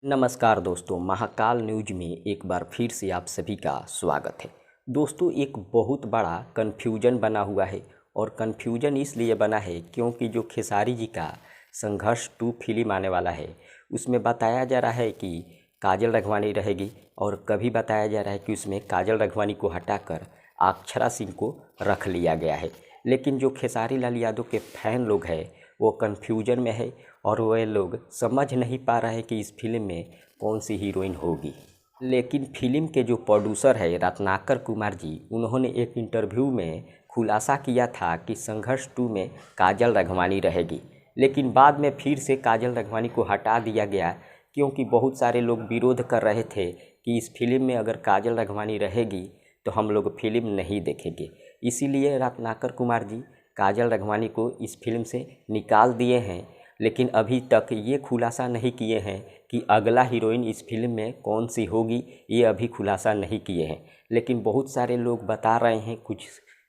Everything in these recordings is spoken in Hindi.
नमस्कार दोस्तों, महाकाल न्यूज में एक बार फिर से आप सभी का स्वागत है। दोस्तों, एक बहुत बड़ा कन्फ्यूजन बना हुआ है और कन्फ्यूजन इसलिए बना है क्योंकि जो खेसारी जी का संघर्ष 2 फिल्म आने वाला है उसमें बताया जा रहा है कि काजल राघवानी रहेगी और कभी बताया जा रहा है कि उसमें काजल राघवानी को हटाकर अक्षरा सिंह को रख लिया गया है। लेकिन जो खेसारी लाल यादव के फैन लोग हैं वो कन्फ्यूजन में है और वे लोग समझ नहीं पा रहे हैं कि इस फिल्म में कौन सी हीरोइन होगी। लेकिन फिल्म के जो प्रोड्यूसर है रत्नाकर कुमार जी, उन्होंने एक इंटरव्यू में खुलासा किया था कि संघर्ष 2 में काजल राघवानी रहेगी। लेकिन बाद में फिर से काजल राघवानी को हटा दिया गया क्योंकि बहुत सारे लोग विरोध कर रहे थे कि इस फिल्म में अगर काजल राघवानी रहेगी तो हम लोग फिल्म नहीं देखेंगे। इसीलिए रत्नाकर कुमार जी काजल राघवानी को इस फिल्म से निकाल दिए हैं। लेकिन अभी तक ये खुलासा नहीं किए हैं कि अगला हीरोइन इस फिल्म में कौन सी होगी, ये अभी खुलासा नहीं किए हैं। लेकिन बहुत सारे लोग बता रहे हैं, कुछ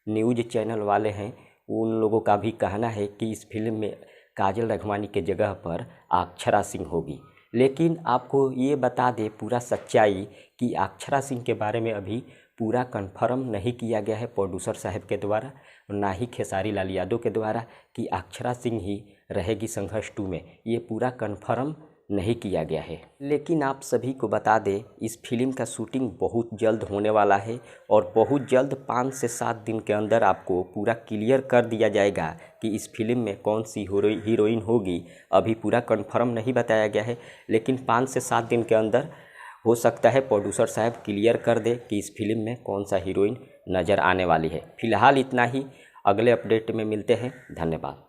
न्यूज़ चैनल वाले हैं, उन लोगों का भी कहना है कि इस फिल्म में काजल राघवानी के जगह पर अक्षरा सिंह होगी। लेकिन आपको ये बता दें पूरा सच्चाई कि अक्षरा सिंह के बारे में अभी पूरा कंफर्म नहीं किया गया है प्रोड्यूसर साहब के द्वारा, ना ही खेसारी लाल यादव के द्वारा कि अक्षरा सिंह ही रहेगी संघर्ष 2 में। ये पूरा कंफर्म नहीं किया गया है। लेकिन आप सभी को बता दें इस फिल्म का शूटिंग बहुत जल्द होने वाला है और बहुत जल्द 5 से 7 दिन के अंदर आपको पूरा क्लियर कर दिया जाएगा कि इस फिल्म में कौन सी हीरोइन होगी। अभी पूरा कंफर्म नहीं बताया गया है, लेकिन 5 से 7 दिन के अंदर हो सकता है प्रोड्यूसर साहब क्लियर कर दे कि इस फिल्म में कौन सा हीरोइन नज़र आने वाली है। फिलहाल इतना ही, अगले अपडेट में मिलते हैं। धन्यवाद।